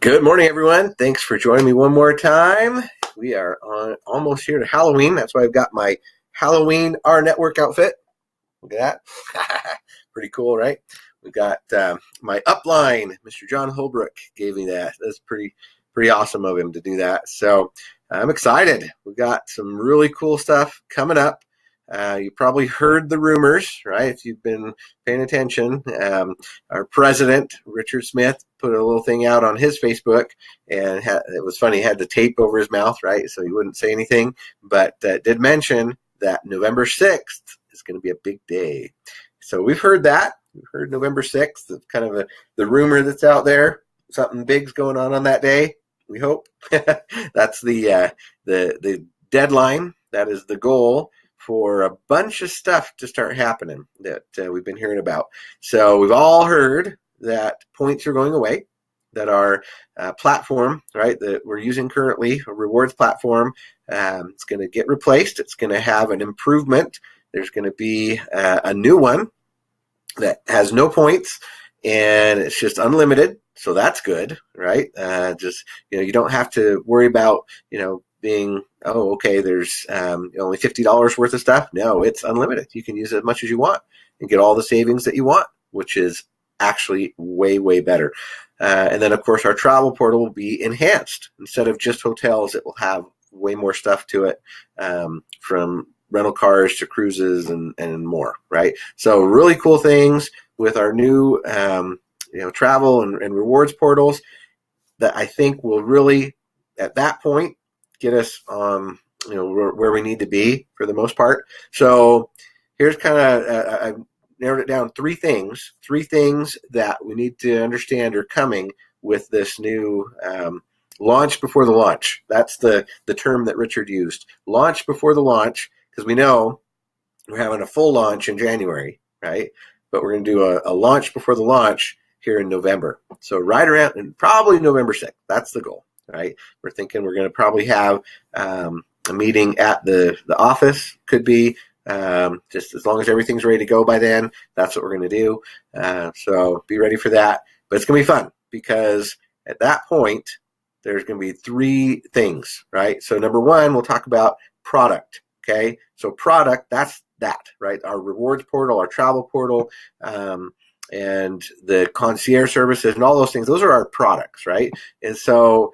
Good morning, everyone. Thanks for joining me one more time. We are almost here to Halloween. That's why I've got my Halloween rNetwork outfit. Look at that. Pretty cool, right? We've got my upline. Mr. John Holbrook gave me that. That's pretty awesome of him to do that. So I'm excited. We've got some really cool stuff coming up. You probably heard the rumors, right? If you've been paying attention, our president, Richard Smith, put a little thing out on his Facebook, and it was funny. He had the tape over his mouth, right? So he wouldn't say anything, but did mention that November 6th is going to be a big day. So we've heard that. We've heard November 6th. It's kind of the rumor that's out there. Something big's going on that day, we hope. That's the deadline. That is the goal for a bunch of stuff to start happening that we've been hearing about. So we've all heard that points are going away, that our platform, right, that we're using currently, a rewards platform, it's going to get replaced. It's going to have an improvement. There's going to be a new one that has no points, and it's just unlimited. So that's good, right? You don't have to worry about, being, there's only $50 worth of stuff. No, it's unlimited. You can use it as much as you want and get all the savings that you want, which is actually way, way better. And then, of course, our travel portal will be enhanced. Instead of just hotels, it will have way more stuff to it, from rental cars to cruises and more, right? So really cool things with our new travel and rewards portals that I think will really, at that point, get us where we need to be for the most part. So here's kind of I've narrowed it down three things that we need to understand are coming with this new launch before the launch. That's the term that Richard used. Launch before the launch, because we know we're having a full launch in January, right? But we're going to do a launch before the launch here in November. So right around, and probably November 6th. That's the goal, right? We're thinking we're going to probably have a meeting at the office. Could be just as long as everything's ready to go by then. That's what we're going to do. So be ready for that. But it's going to be fun because at that point, there's going to be three things, right? So number one, we'll talk about product. Okay, so product, that's that, right? Our rewards portal, our travel portal, and the concierge services and all those things, those are our products, right? And so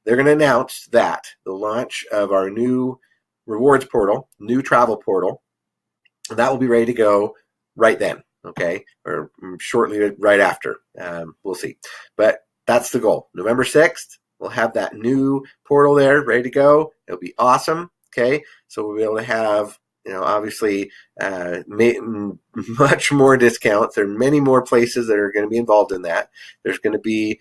they're going to announce that, the launch of our new rewards portal, new travel portal, and that will be ready to go right then, okay? Or shortly right after, we'll see. But that's the goal. November 6th, we'll have that new portal there ready to go. It'll be awesome. Okay, so we'll be able to have, obviously much more discounts. There are many more places that are going to be involved in that. There's going to be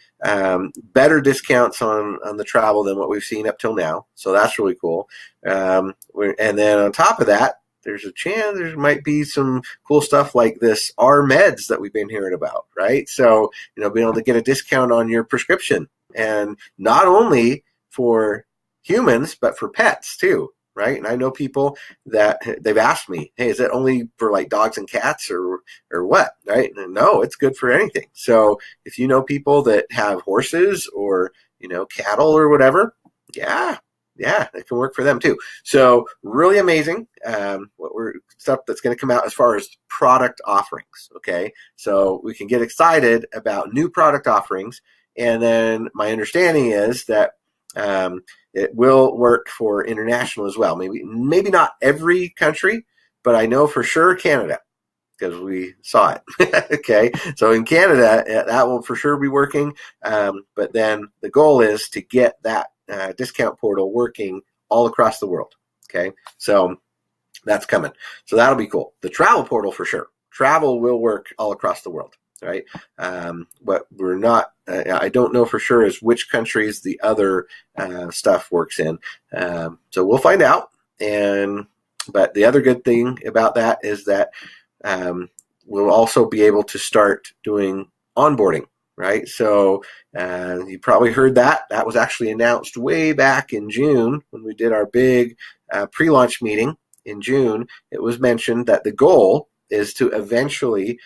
better discounts on the travel than what we've seen up till now. So that's really cool. And then on top of that, there's a chance there might be some cool stuff like this rMeds that we've been hearing about, right? So, being able to get a discount on your prescription, and not only for humans, but for pets too. Right. And I know people that they've asked me, hey, is that only for like dogs and cats or what? Right. And no, it's good for anything. So if you know people that have horses or, cattle or whatever, yeah, it can work for them too. So really amazing. Stuff that's going to come out as far as product offerings. Okay. So we can get excited about new product offerings. And then my understanding is that, it will work for international as well. Maybe not every country, but I know for sure Canada, because we saw it. Okay, so in Canada, that will for sure be working. But then the goal is to get that discount portal working all across the world. Okay, so that's coming. So that'll be cool. The travel portal for sure. Travel will work all across the world. Right, but we're not. I don't know for sure is which countries the other stuff works in. So we'll find out. But the other good thing about that is that we'll also be able to start doing onboarding. Right, so you probably heard that. That was actually announced way back in June when we did our big pre-launch meeting in June. It was mentioned that the goal is to eventually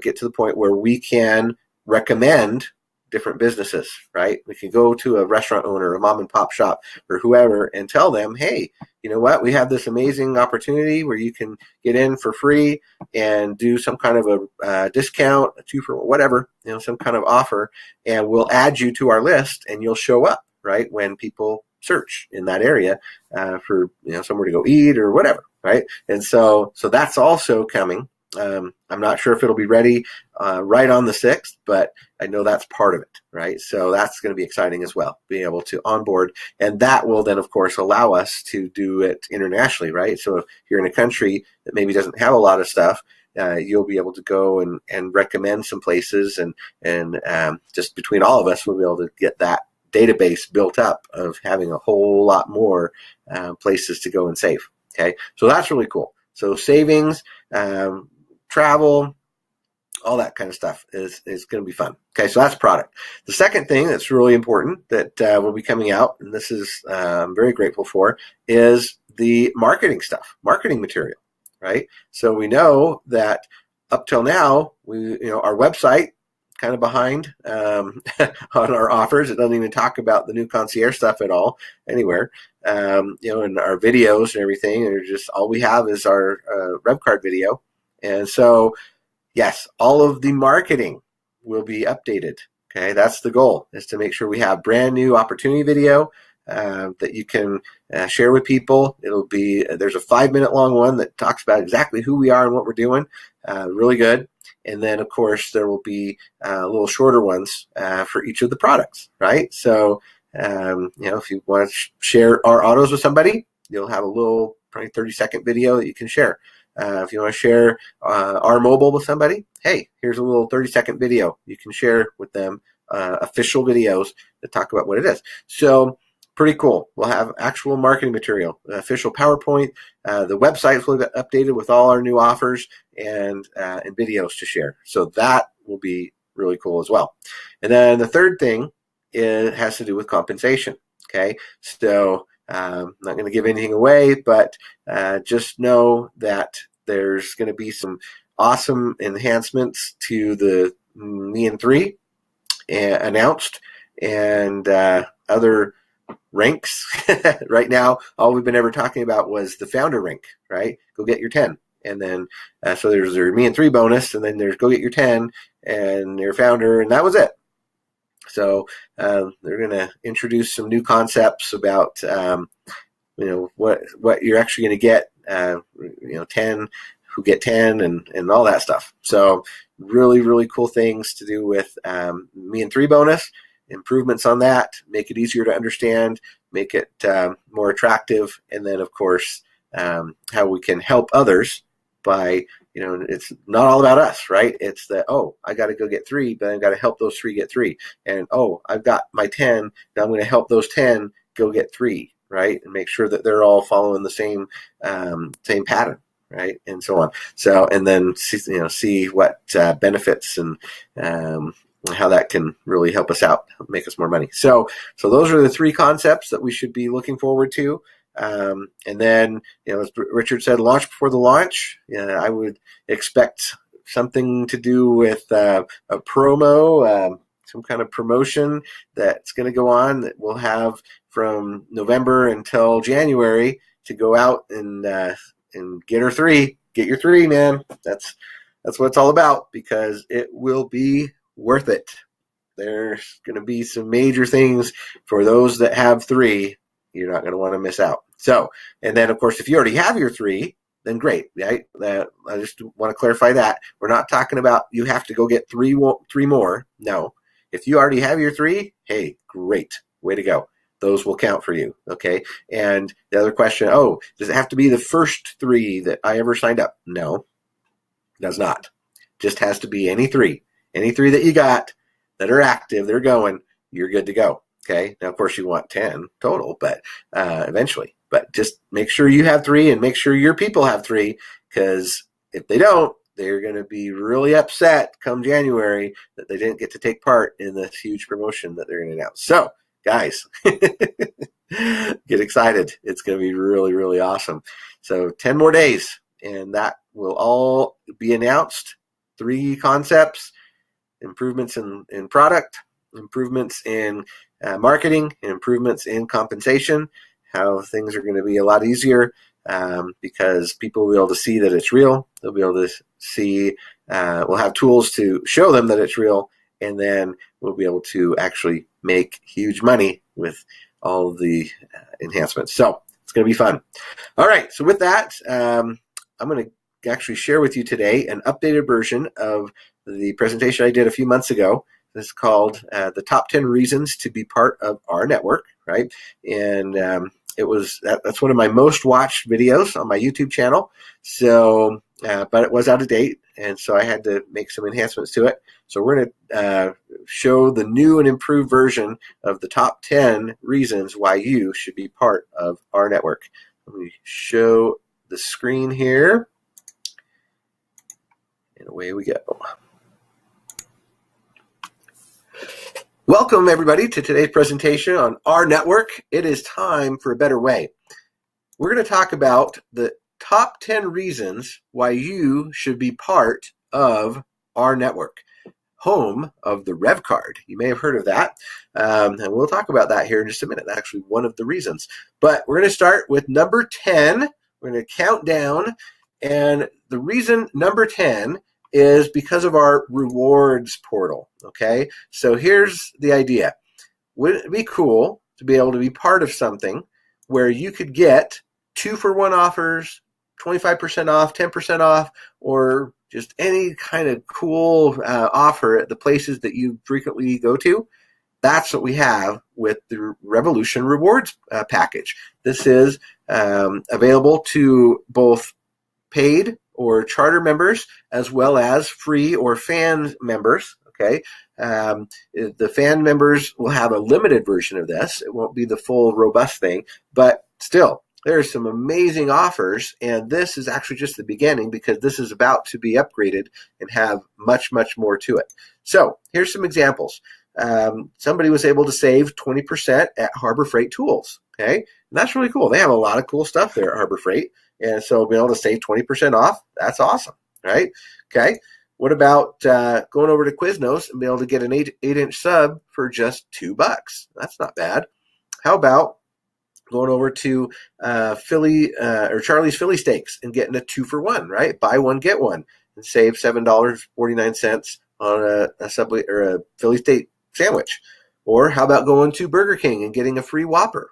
get to the point where we can recommend different businesses, right? We can go to a restaurant owner, a mom and pop shop, or whoever, and tell them, hey, you know what? We have this amazing opportunity where you can get in for free and do some kind of a discount, a 2 for whatever, some kind of offer, and we'll add you to our list, and you'll show up, right, when people search in that area for somewhere to go eat or whatever, right? And so that's also coming. I'm not sure if it'll be ready right on the 6th, but I know that's part of it, right? So that's going to be exciting as well, being able to onboard. And that will then, of course, allow us to do it internationally, right? So if you're in a country that maybe doesn't have a lot of stuff, you'll be able to go and recommend some places. And just between all of us, we'll be able to get that database built up of having a whole lot more places to go and save, okay? So that's really cool. So savings, travel, all that kind of stuff is going to be fun. Okay, so that's product. The second thing that's really important that will be coming out, and this is I'm very grateful for, is the marketing stuff, marketing material, right? So we know that up till now, our website kind of behind on our offers. It doesn't even talk about the new concierge stuff at all anywhere. And our videos and everything are just all we have is our RevCard video. And so, yes, all of the marketing will be updated. Okay, that's the goal, is to make sure we have brand new opportunity video that you can share with people. There's a 5-minute long one that talks about exactly who we are and what we're doing. Really good. And then, of course, there will be little shorter ones for each of the products, right? So, if you want to share our autos with somebody, you'll have a little probably 30-second video that you can share. If you want to share our mobile with somebody, hey, here's a little 30-second video you can share with them, official videos that talk about what it is. So pretty cool. We'll have actual marketing material, official PowerPoint. The websites will be updated with all our new offers and videos to share. So that will be really cool as well. And then the third thing has to do with compensation. Okay, so I'm not going to give anything away, but just know that there's going to be some awesome enhancements to the Me and 3 announced, and other ranks. Right now, all we've been ever talking about was the founder rank, right? Go get your 10. And then, so there's your Me and 3 bonus, and then there's go get your 10 and your founder, and that was it. So they're going to introduce some new concepts about, what you're actually going to get, 10, who get 10 and all that stuff. So really, really cool things to do with Me and 3 bonus, improvements on that, make it easier to understand, make it more attractive. And then, of course, how we can help others by, it's not all about us, right? It's that, I got to go get 3, but I've got to help those 3 get 3. And, I've got my 10, now I'm going to help those 10 go get 3, right? And make sure that they're all following the same pattern, right? And so on. So, and then, see what benefits and how that can really help us out, make us more money. So those are the 3 concepts that we should be looking forward to. And then, as Richard said, launch before the launch. I would expect something to do with a promo, some kind of promotion that's going to go on that we'll have from November until January to go out and get her 3. Get your 3, man. That's what it's all about, because it will be worth it. There's going to be some major things for those that have 3. You're not going to want to miss out. So, and then, of course, if you already have your 3, then great, right? I just want to clarify that. We're not talking about you have to go get 3 more. No. If you already have your 3, hey, great. Way to go. Those will count for you, okay? And the other question, does it have to be the first 3 that I ever signed up? No, it does not. Just has to be any 3. Any 3 that you got that are active, they're going, you're good to go. Okay. Now, of course, you want 10 total, but eventually. But just make sure you have 3 and make sure your people have 3, because if they don't, they're going to be really upset come January that they didn't get to take part in this huge promotion that they're going to announce. So, guys, get excited. It's going to be really, really awesome. So 10 more days, and that will all be announced. 3 concepts, improvements in product, improvements in marketing and improvements in compensation, how things are going to be a lot easier because people will be able to see that it's real. They'll be able to see, we'll have tools to show them that it's real, and then we'll be able to actually make huge money with all of the enhancements. So it's going to be fun. All right, so with that, I'm going to actually share with you today an updated version of the presentation I did a few months ago. This is called the top 10 reasons to be part of our network, right? And that's one of my most watched videos on my YouTube channel. So, but it was out of date, and so I had to make some enhancements to it. So we're going to show the new and improved version of the top 10 reasons why you should be part of our network. Let me show the screen here, and away we go. Welcome, everybody, to today's presentation on our network. It is time for a better way. We're going to talk about the top 10 reasons why you should be part of our network, home of the Rev Card. You may have heard of that, and we'll talk about that here in just a minute. That's actually one of the reasons. But we're going to start with number 10. We're going to count down, and the reason number 10 is because of our rewards portal, okay? So here's the idea. Wouldn't it be cool to be able to be part of something where you could get 2-for-1 offers, 25% off, 10% off, or just any kind of cool offer at the places that you frequently go to? That's what we have with the Revolution Rewards package. This is available to both paid or charter members, as well as free or fan members, okay? The fan members will have a limited version of this. It won't be the full robust thing, but still, there are some amazing offers, and this is actually just the beginning because this is about to be upgraded and have much, much more to it. So here's some examples. Somebody was able to save 20% at Harbor Freight Tools, okay? And that's really cool. They have a lot of cool stuff there at Harbor Freight. And so being able to save 20% off, that's awesome, right? Okay. What about going over to Quiznos and being able to get an 8-inch sub for just $2? That's not bad. How about going over to Charlie's Philly Steaks and getting a 2-for-1, right? Buy one, get one, and save $7.49 on a Subway or a Philly steak sandwich. Or how about going to Burger King and getting a free Whopper?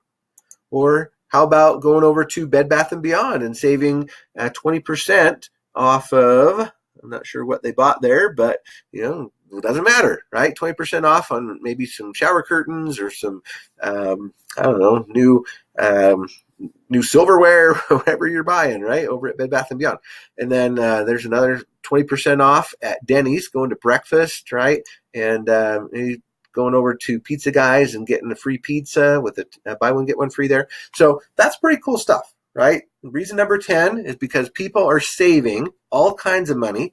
Or how about going over to Bed Bath & Beyond and saving 20% off of, I'm not sure what they bought there, but, you know, it doesn't matter, right? 20% off on maybe some shower curtains or some, I don't know, new silverware, whatever you're buying, right, over at Bed Bath & Beyond. And then there's another 20% off at Denny's, going to breakfast, right? And going over to Pizza Guys and getting a free pizza with a buy one, get one free there. So that's pretty cool stuff, right? Reason number 10 is because people are saving all kinds of money,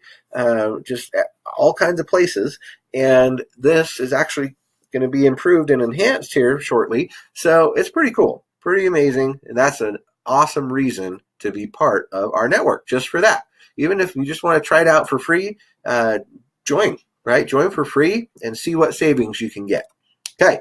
just at all kinds of places. And this is actually going to be improved and enhanced here shortly. So it's pretty cool, pretty amazing. And that's an awesome reason to be part of our network just for that. Even if you just want to try it out for free, join. Right? Join for free and see what savings you can get. Okay.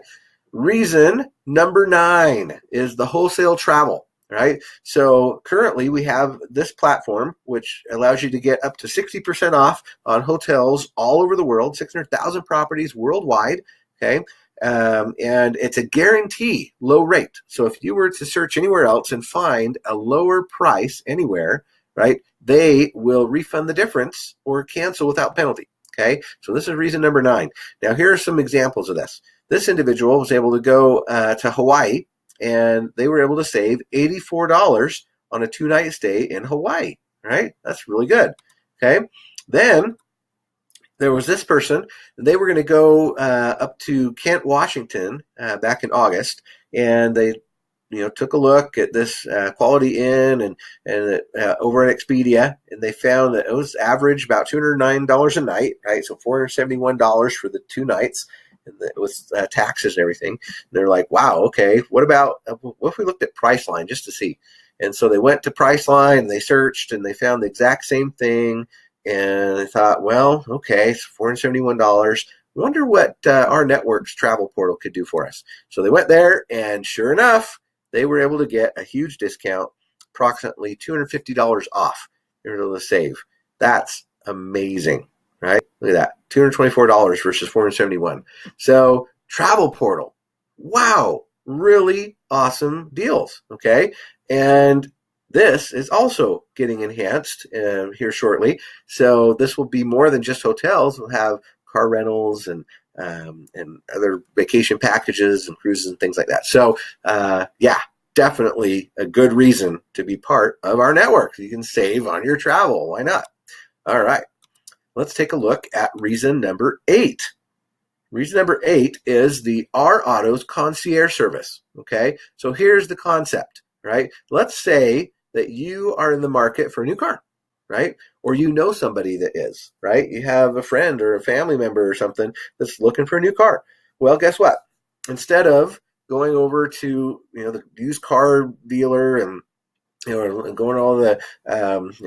Reason number 9 is the wholesale travel, right? So currently we have this platform, which allows you to get up to 60% off on hotels all over the world, 600,000 properties worldwide. Okay. And it's a guarantee low rate. So if you were to search anywhere else and find a lower price anywhere, right, they will refund the difference or cancel without penalty. Okay, so this is reason number 9. Now, here are some examples of this. This individual was able to go to Hawaii, and they were able to save $84 on a 2-night stay in Hawaii, right? That's really good. Okay, then there was this person. They were going to go up to Kent, Washington back in August, and they took a look at this Quality Inn and over at Expedia, and they found that it was average about $209 a night, right? So $471 for the 2 nights, and with taxes and everything. And they're like, wow, okay, what if we looked at Priceline just to see? And so they went to Priceline and they searched and they found the exact same thing, and they thought, well, okay, it's $471. wonder what our network's travel portal could do for us. So they went there, and sure enough, they were able to get a huge discount, approximately $250 off. They were able to save. That's amazing, right? Look at that, $224 versus $471. So travel portal, wow, really awesome deals, okay? And this is also getting enhanced here shortly. So this will be more than just hotels. We'll have car rentals and other vacation packages and cruises and things like that. So yeah, definitely a good reason to be part of our network. You can save on your travel. Why not? All right, let's take a look at reason number 8. Reason number 8 is the rAutos concierge service. Okay, so here's the concept, right? Let's say that you are in the market for a new car, right? Or you know somebody that is, right? You have a friend or a family member or something that's looking for a new car. Well, guess what? Instead of going over to the used car dealer and going to all the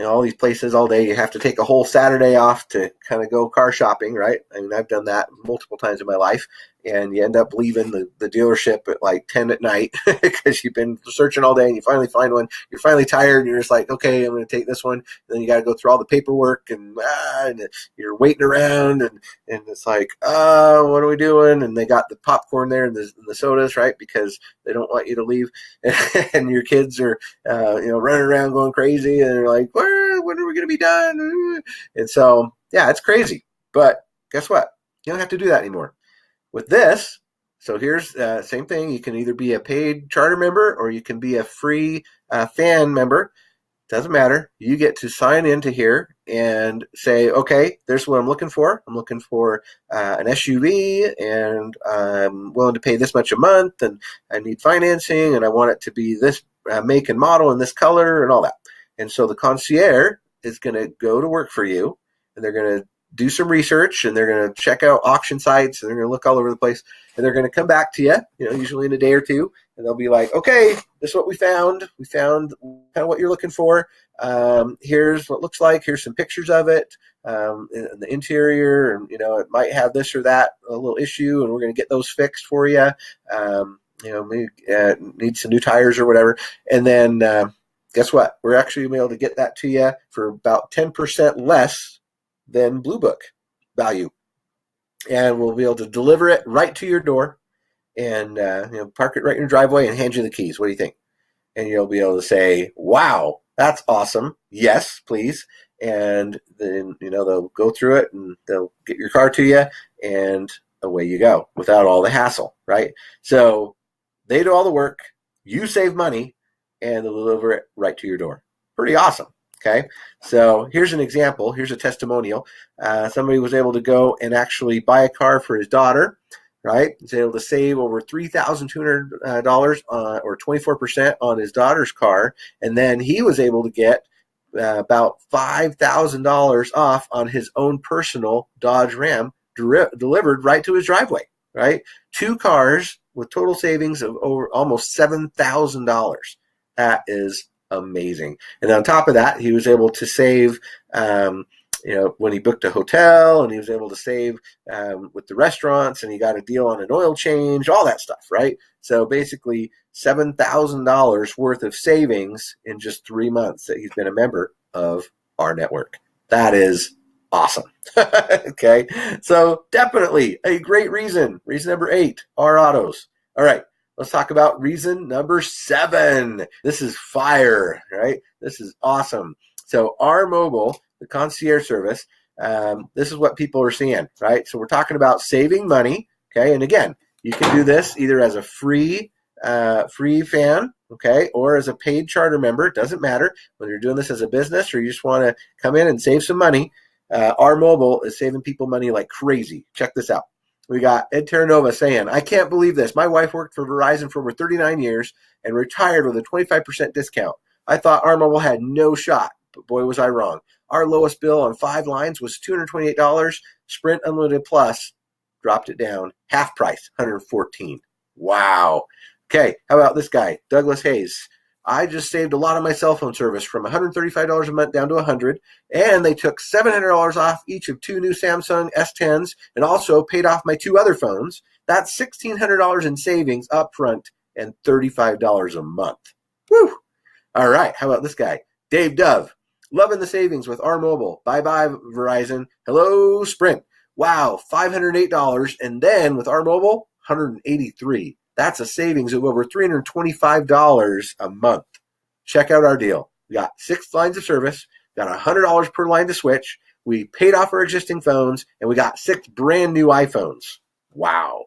all these places all day, you have to take a whole Saturday off to kind of go car shopping, right? I mean, I've done that multiple times in my life, and you end up leaving the dealership at like 10 at night because you've been searching all day, and you finally find one. You're finally tired, and you're just like, okay, I'm going to take this one. And then you got to go through all the paperwork, and you're waiting around, and it's like, what are we doing? And they got the popcorn there and the sodas, right? Because they don't want you to leave, and your kids are running around going crazy, and they're like, when are we going to be done? And so, yeah, it's crazy. But guess what? You don't have to do that anymore. With this, so here's same thing. You can either be a paid charter member or you can be a free fan member. Doesn't matter. You get to sign into here and say, okay, there's what I'm looking for. I'm looking for an SUV, and I'm willing to pay this much a month, and I need financing, and I want it to be this make and model and this color and all that. And so the concierge is going to go to work for you, and they're going to do some research, and they're going to check out auction sites, and they're going to look all over the place, and they're going to come back to you, usually in a day or two, and they'll be like, okay, this is what we found. We found kind of what you're looking for. Here's what it looks like. Here's some pictures of it, in the interior, and it might have this or that a little issue, and we're going to get those fixed for you. Maybe need some new tires or whatever, and then guess what? We're actually going to be able to get that to you for about 10% less than Blue Book value, and we'll be able to deliver it right to your door, and park it right in your driveway and hand you the keys. What do you think? And you'll be able to say, wow, that's awesome. Yes, please. And then they'll go through it, and they'll get your car to you, and away you go without all the hassle, right? So they do all the work, you save money, and they'll deliver it right to your door. Pretty awesome. Okay, so here's an example. Here's a testimonial. Somebody was able to go and actually buy a car for his daughter, right? He's able to save over $3,200 or 24% on his daughter's car, and then he was able to get about $5,000 off on his own personal Dodge Ram delivered right to his driveway, right? 2 cars with total savings of over almost $7,000. That is amazing. And on top of that, he was able to save, when he booked a hotel, and he was able to save with the restaurants, and he got a deal on an oil change, all that stuff, right? So basically $7,000 worth of savings in just 3 months that he's been a member of our network. That is awesome. Okay, so definitely a great reason. Reason number 8, rAutos. All right. Let's talk about reason number 7. This is fire, right? This is awesome. So R Mobile, the concierge service, this is what people are seeing, right? So we're talking about saving money, okay? And again, you can do this either as a free fan, okay, or as a paid charter member. It doesn't matter whether you're doing this as a business or you just want to come in and save some money. R Mobile is saving people money like crazy. Check this out. We got Ed Terranova saying, I can't believe this. My wife worked for Verizon for over 39 years and retired with a 25% discount. I thought R Mobile had no shot, but boy, was I wrong. Our lowest bill on 5 lines was $228. Sprint Unlimited Plus dropped it down. Half price, $114. Wow. Okay, how about this guy, Douglas Hayes? I just saved a lot on my cell phone service from $135 a month down to $100, and they took $700 off each of 2 new Samsung S10s and also paid off my 2 other phones. That's $1,600 in savings up front and $35 a month. Woo! All right, how about this guy? Dave Dove. Loving the savings with R Mobile. Bye-bye, Verizon. Hello, Sprint. Wow, $508. And then with R Mobile, $183. That's a savings of over $325 a month. Check out our deal. We got 6 lines of service, got $100 per line to switch. We paid off our existing phones, and we got 6 brand new iPhones. Wow.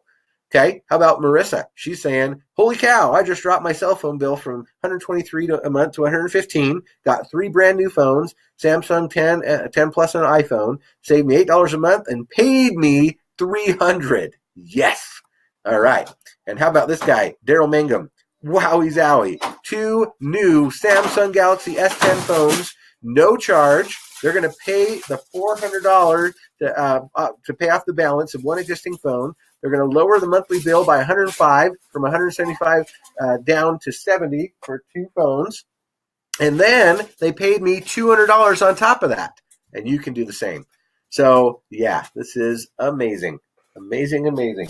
Okay, how about Marissa? She's saying, holy cow, I just dropped my cell phone bill from $123 a month to $115, got 3 brand new phones, Samsung 10 Plus and an iPhone, saved me $8 a month and paid me $300. Yes. All right. And how about this guy, Daryl Mangum? Wowie zowie. 2 new Samsung Galaxy S10 phones, no charge. They're going to pay the $400 to pay off the balance of 1 existing phone. They're going to lower the monthly bill by $105 from $175 down to $70 for 2 phones. And then they paid me $200 on top of that. And you can do the same. So, yeah, this is amazing. Amazing, amazing.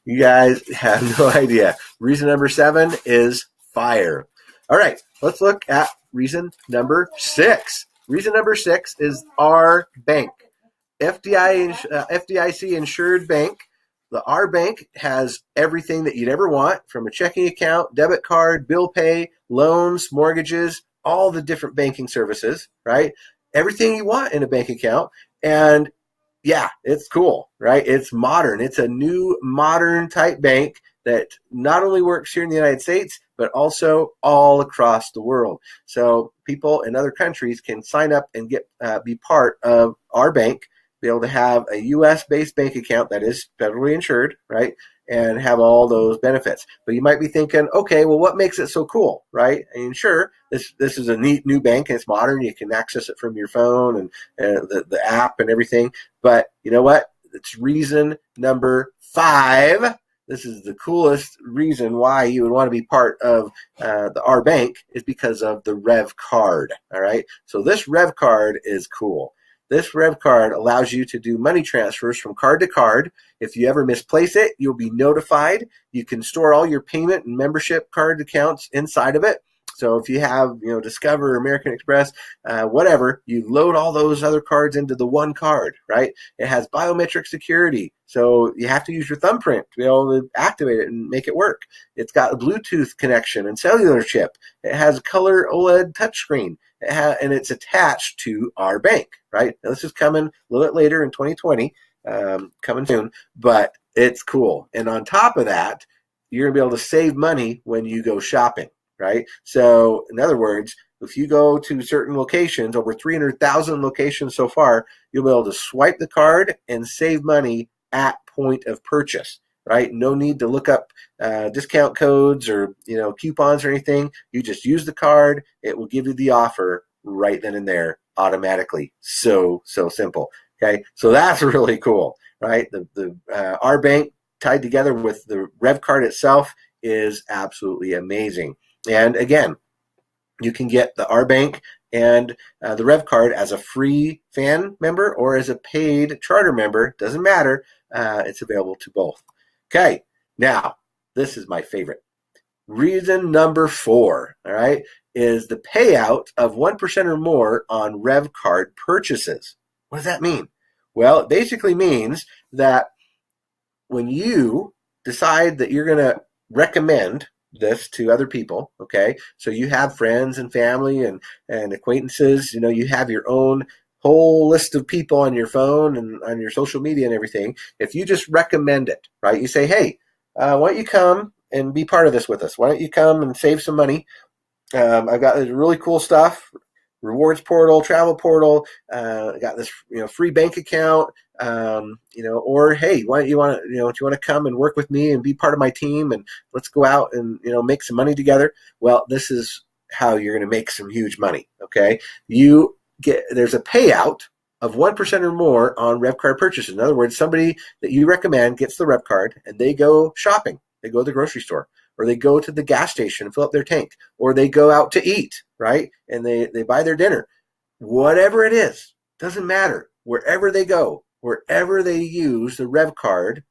You guys have no idea. Reason number 7 is fire. All right, let's look at reason number 6. Reason number 6 is our bank. FDIC insured bank. The R Bank has everything that you'd ever want, from a checking account, debit card, bill pay, loans, mortgages, all the different banking services, right? Everything you want in a bank account. And yeah, it's cool, right? It's modern. It's a new modern type bank that not only works here in the United States, but also all across the world. So people in other countries can sign up and be part of our bank, be able to have a U.S.-based bank account that is federally insured, right, and have all those benefits. But you might be thinking, okay, well, what makes it so cool, right? And sure, this is a neat new bank, and it's modern. You can access it from your phone and the app and everything. But you know what? It's reason number 5. This is the coolest reason why you would want to be part of our bank, is because of the Rev card, all right? So this Rev card is cool. This Rev card allows you to do money transfers from card to card. If you ever misplace it, you'll be notified. You can store all your payment and membership card accounts inside of it. So if you have, Discover, American Express, whatever, you load all those other cards into the one card, right? It has biometric security, so you have to use your thumbprint to be able to activate it and make it work. It's got a Bluetooth connection and cellular chip. It has a color OLED touchscreen, and it's attached to our bank, right? Now, this is coming a little bit later in 2020, coming soon, but it's cool. And on top of that, you're going to be able to save money when you go shopping. Right? So, in other words, if you go to certain locations, over 300,000 locations so far, you'll be able to swipe the card and save money at point of purchase, right? No need to look up discount codes or, coupons or anything. You just use the card. It will give you the offer right then and there automatically. So simple. Okay? So that's really cool, right? Our bank tied together with the Rev card itself is absolutely amazing. And again, you can get the R Bank and the Rev card as a free fan member or as a paid charter member. Doesn't matter. It's available to both. Okay, now this is my favorite. Reason number 4, all right, is the payout of 1% or more on Rev card purchases. What does that mean? Well, it basically means that when you decide that you're going to recommend this to other people, okay? So you have friends and family and acquaintances, you have your own whole list of people on your phone and on your social media and everything. If you just recommend it, right? You say, hey, why don't you come and be part of this with us? Why don't you come and save some money? I've got this really cool stuff, rewards portal, travel portal, I got this, free bank account, or hey, why don't you want to, do you want to come and work with me and be part of my team and let's go out and, make some money together? Well, this is how you're going to make some huge money. Okay. There's a payout of 1% or more on Rev card purchases. In other words, somebody that you recommend gets the Rev card and they go shopping. They go to the grocery store. or they go to the gas station and fill up their tank, or they go out to eat, right? And they buy their dinner. Whatever it is, doesn't matter. Wherever they go, wherever they use the rev card,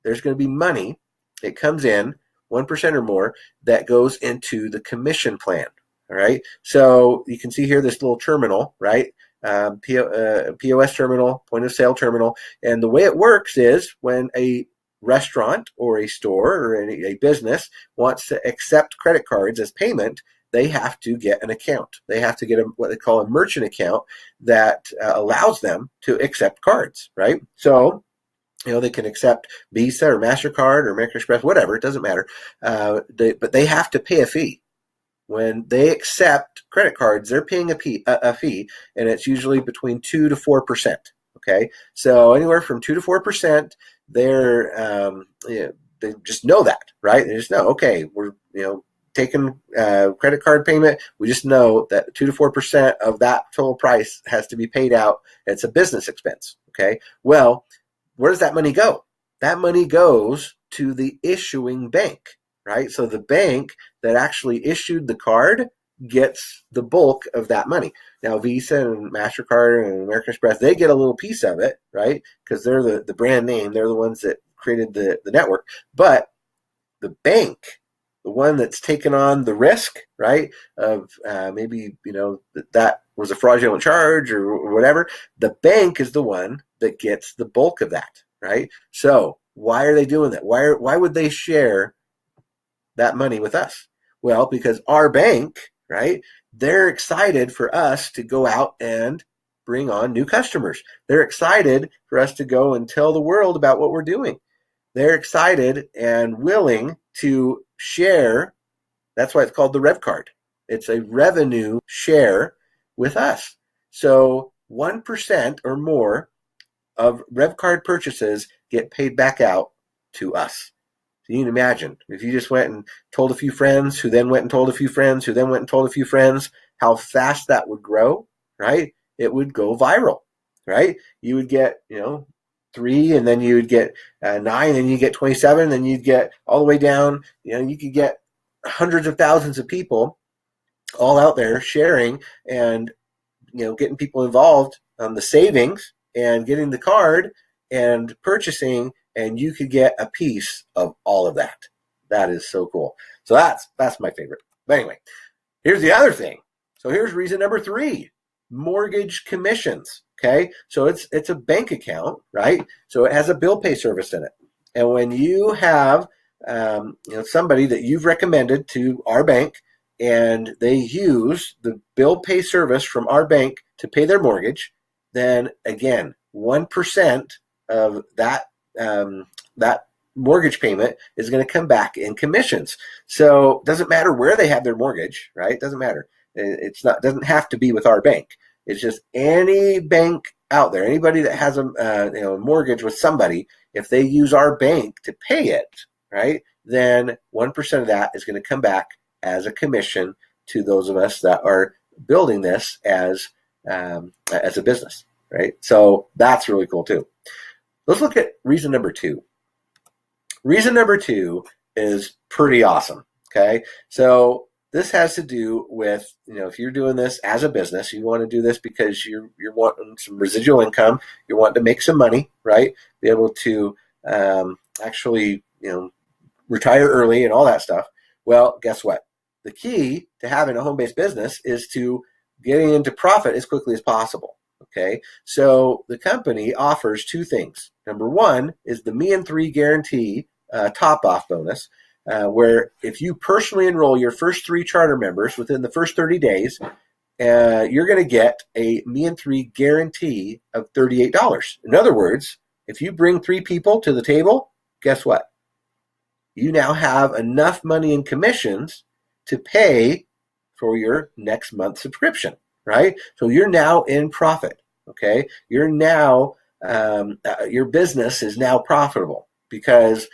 there's going to be money that comes in, 1% or more, that goes into the commission plan. All right. So you can see here this little terminal, right? POS terminal, point of sale terminal. And the way it works is when a restaurant or a store or a business wants to accept credit cards as payment, they have to get an account. They have to get what they call a merchant account that allows them to accept cards, right? So, they can accept Visa or MasterCard or American Express, whatever, it doesn't matter. But they have to pay a fee. When they accept credit cards, they're paying a fee, and it's usually between 2 to 4%. Okay, so anywhere from 2 to 4%, they just know that, right? They just know, okay, we're taking credit card payment. We just know that 2 to 4% of that total price has to be paid out. It's a business expense. Okay, well, where does that money go? That money goes to the issuing bank. Right? So the bank that actually issued the card gets the bulk of that money. Now, Visa and MasterCard and American Express, they get a little piece of it, right? Because they're the brand name. They're the ones that created the network. But the bank, the one that's taken on the risk, right, of maybe, that was a fraudulent charge or whatever, the bank is the one that gets the bulk of that, right? So why are they doing that? Why would they share that money with us? Well, because our bank, right, they're excited for us to go out and bring on new customers. They're excited for us to go and tell the world about what we're doing. They're excited and willing to share. That's why it's called the rev card. It's a revenue share with us. So 1% or more of rev card purchases get paid back out to us. You can imagine if you just went and told a few friends who then went and told a few friends who then went and told a few friends, how fast that would grow, right? It would go viral, right? You would get, 3, and then you would get 9, and you get 27, and then you'd get all the way down. You could get hundreds of thousands of people all out there sharing and, getting people involved on the savings and getting the card and purchasing. And you could get a piece of all of that. That is so cool. So that's my favorite. But anyway, here's the other thing. So here's reason number 3, mortgage commissions. Okay, so it's a bank account, right? So it has a bill pay service in it. And when you have somebody that you've recommended to our bank, and they use the bill pay service from our bank to pay their mortgage, then again, 1% of that mortgage payment is going to come back in commissions. So it doesn't matter where they have their mortgage, right? It doesn't matter. Doesn't have to be with our bank. It's just any bank out there, anybody that has a mortgage with somebody, if they use our bank to pay it, right, then 1% of that is going to come back as a commission to those of us that are building this as a business, right? So that's really cool too. Let's look at reason number 2. Reason number 2 is pretty awesome, okay? So this has to do with, if you're doing this as a business, you want to do this because you're wanting some residual income, you're wanting to make some money, right? Be able to actually, retire early and all that stuff. Well, guess what? The key to having a home-based business is to getting into profit as quickly as possible. Okay, so the company offers 2 things. Number 1 is the Me and 3 Guarantee top-off bonus, where if you personally enroll your first 3 charter members within the first 30 days, you're going to get a Me and 3 guarantee of $38. In other words, if you bring 3 people to the table, guess what? You now have enough money in commissions to pay for your next month's subscription. Right? So you're now in profit, okay? You're now, your business is now profitable because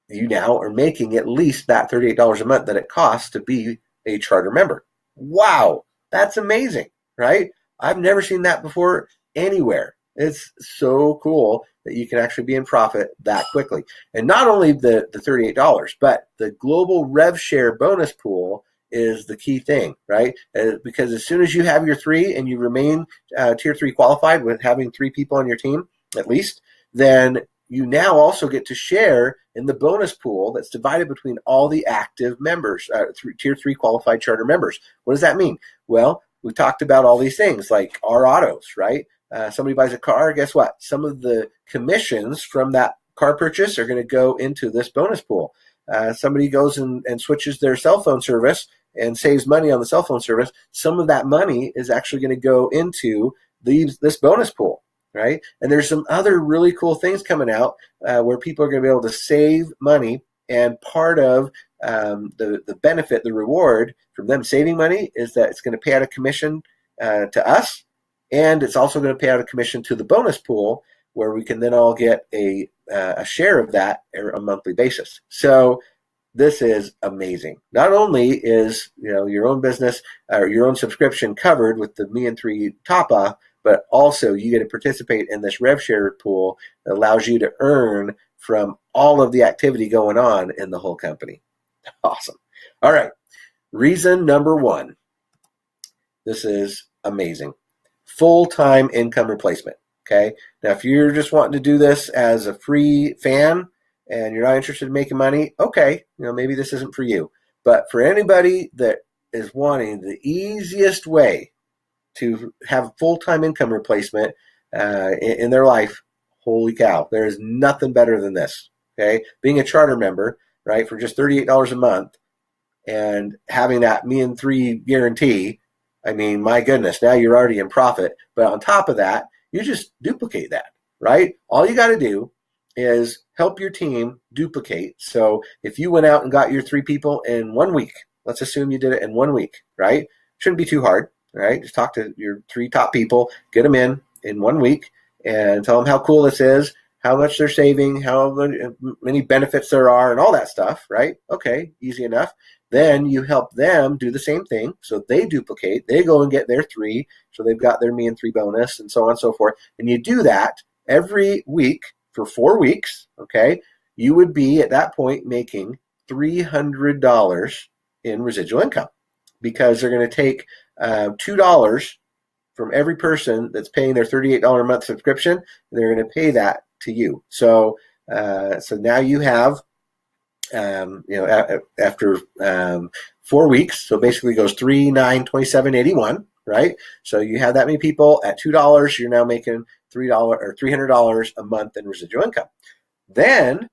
you now are making at least that $38 a month that it costs to be a charter member. Wow, that's amazing, right? I've never seen that before anywhere. It's so cool that you can actually be in profit that quickly. And not only the $38, but the global rev share bonus pool is the key thing, right? Because as soon as you have your 3 and you remain tier 3 qualified with having 3 people on your team at least, then you now also get to share in the bonus pool that's divided between all the active members, tier 3 qualified charter members. What does that mean? Well, we talked about all these things like our autos, right? Somebody buys a car, guess what? Some of the commissions from that car purchase are going to go into this bonus pool. Somebody goes and switches their cell phone service and saves money on the cell phone service. Some of that money is actually going to go into this bonus pool, right? And there's some other really cool things coming out where people are going to be able to save money, and part of the benefit, the reward from them saving money is that it's going to pay out a commission to us, and it's also going to pay out a commission to the bonus pool, where we can then all get a share of that on a monthly basis. So this is amazing. Not only is your own business or your own subscription covered with the Me and 3 top off, but also you get to participate in this rev share pool that allows you to earn from all of the activity going on in the whole company. Awesome. All right. Reason number 1. This is amazing. Full-time income replacement. Okay. Now, if you're just wanting to do this as a free fan and you're not interested in making money, okay, maybe this isn't for you. But for anybody that is wanting the easiest way to have full-time income replacement in their life, holy cow, there is nothing better than this. Okay. Being a charter member, right, for just $38 a month and having that Me and 3 guarantee, I mean, my goodness, now you're already in profit. But on top of that, you just duplicate that, right? All you got to do is help your team duplicate. So if you went out and got your 3 people in 1 week, let's assume you did it in 1 week, right? Shouldn't be too hard, right? Just talk to your 3 top people, get them in 1 week, and tell them how cool this is, how much they're saving, how many benefits there are, and all that stuff, right? Okay, easy enough. Then you help them do the same thing. So they duplicate, they go and get their 3. So they've got their Me and 3 bonus and so on and so forth. And you do that every week for 4 weeks. Okay. You would be at that point making $300 in residual income, because they're going to take $2 from every person that's paying their $38 a month subscription, and they're going to pay that to you. So, so now you have, after 4 weeks, so basically goes 3, 9, 27, 81, right? So you have that many people at $2, you're now making $3 or $300 a month in residual income. Then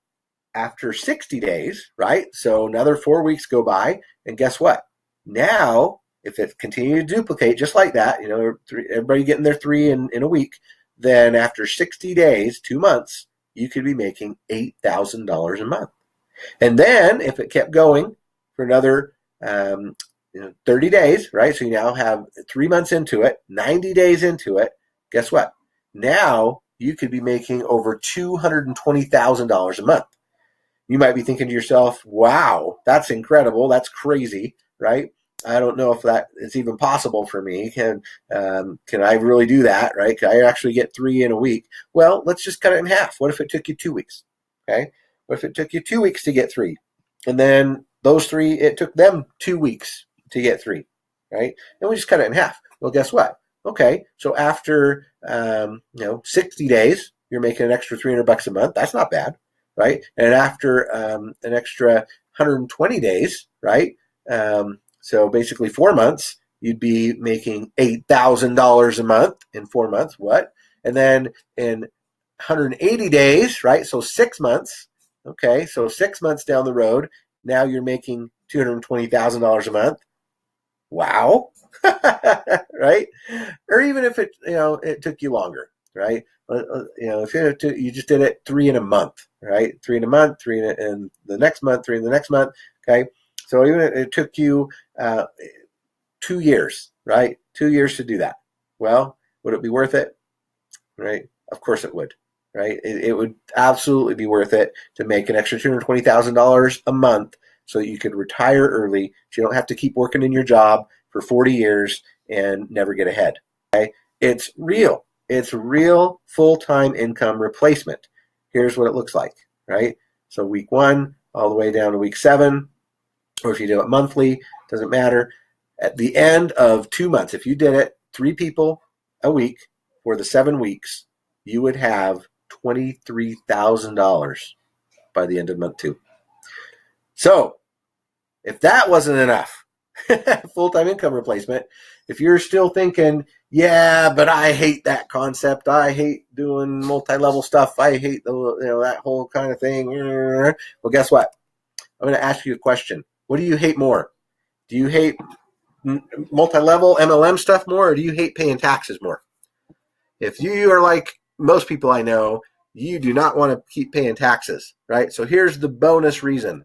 after 60 days, right? So another 4 weeks go by, and guess what? Now, if it continues to duplicate just like that, everybody getting their 3 in a week, then after 60 days, 2 months, you could be making $8,000 a month. And then if it kept going for another 30 days, right? So you now have 3 months into it, 90 days into it. Guess what? Now you could be making over $220,000 a month. You might be thinking to yourself, wow, that's incredible. That's crazy, right? I don't know if that is even possible for me. Can I really do that, right? Can I actually get 3 in a week? Well, let's just cut it in half. What if it took you 2 weeks? Okay. What if it took you 2 weeks to get 3? And then those 3, it took them 2 weeks to get 3, right? And we just cut it in half. Well, guess what? Okay, so after 60 days, you're making an extra $300 a month. That's not bad, right? And after an extra 120 days, right? So basically 4 months, you'd be making $8,000 a month in 4 months. What? And then in 180 days, right? So 6 months. Okay, so 6 months down the road, now you're making $220,000 a month. Wow. Right? Or even if it took you longer, right? If you just did it 3 in a month, right? 3 in a month, 3 in the next month, 3 in the next month. Okay. So even if it took you 2 years, right? 2 years to do that. Well, would it be worth it? Right? Of course it would. Right? It would absolutely be worth it to make an extra $220,000 a month so that you could retire early, so you don't have to keep working in your job for 40 years and never get ahead. Okay? It's real. It's real full-time income replacement. Here's what it looks like, right? So week 1 all the way down to week 7, or if you do it monthly, doesn't matter. At the end of 2 months, if you did it 3 people a week for the 7 weeks, you would have $23,000 by the end of month 2. So if that wasn't enough, full-time income replacement, if you're still thinking, yeah, but I hate that concept, I hate doing multi-level stuff, I hate that whole kind of thing, well, guess what? I'm going to ask you a question. What do you hate more? Do you hate multi-level MLM stuff more, or do you hate paying taxes more? If you are like most people I know, you do not want to keep paying taxes, right? So here's the bonus reason.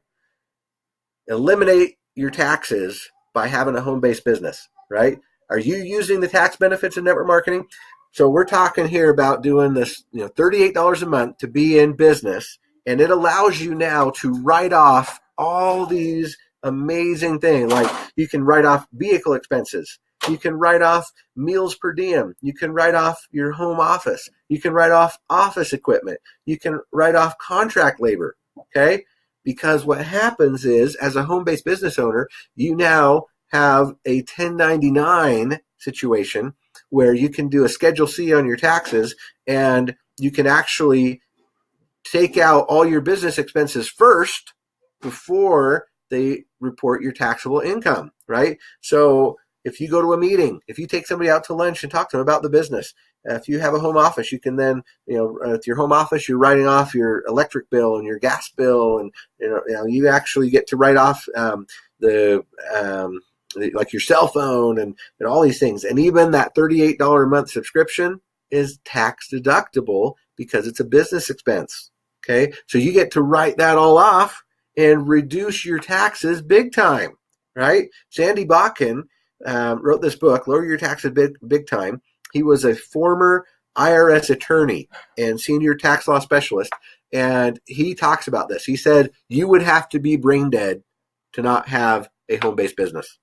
Eliminate your taxes by having a home-based business, right? Are you using the tax benefits of network marketing? So we're talking here about doing this, $38 a month to be in business, and it allows you now to write off all these amazing things. Like you can write off vehicle expenses. You can write off meals per diem. You can write off your home office. You can write off office equipment. You can write off contract labor, okay? Because what happens is, as a home-based business owner, you now have a 1099 situation where you can do a Schedule C on your taxes, and you can actually take out all your business expenses first before they report your taxable income, right? So if you go to a meeting, if you take somebody out to lunch and talk to them about the business, if you have a home office, you can then, at your home office, you're writing off your electric bill and your gas bill, and you actually get to write off like your cell phone and all these things. And even that $38 a month subscription is tax deductible because it's a business expense. Okay, so you get to write that all off and reduce your taxes big time, right? Sandy Bakken wrote this book, Lower Your Taxes Big Time. He was a former IRS attorney and senior tax law specialist, and he talks about this. He said, you would have to be brain dead to not have a home-based business.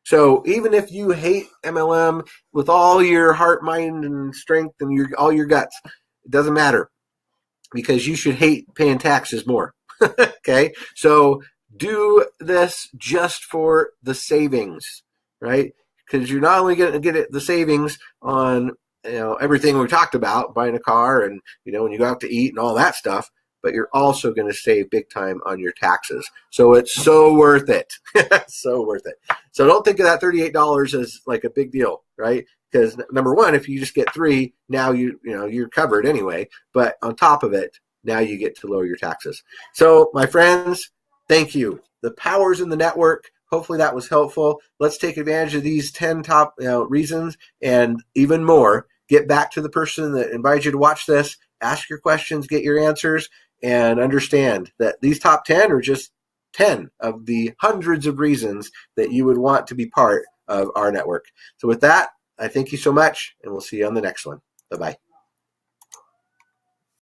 So even if you hate MLM with all your heart, mind, and strength and all your guts, it doesn't matter, because you should hate paying taxes more. Okay, so do this just for the savings, right? Because you're not only going to get the savings on everything we talked about, buying a car and when you go out to eat and all that stuff, but you're also going to save big time on your taxes. So it's so worth it. So worth it. So don't think of that $38 as like a big deal, right? Because number one, if you just get 3, now you're covered anyway. But on top of it, now you get to lower your taxes. So my friends, thank you. The power's in the network. Hopefully that was helpful. Let's take advantage of these 10 top reasons and even more. Get back to the person that invited you to watch this. Ask your questions, get your answers, and understand that these top 10 are just 10 of the hundreds of reasons that you would want to be part of our network. So with that, I thank you so much, and we'll see you on the next one. Bye-bye.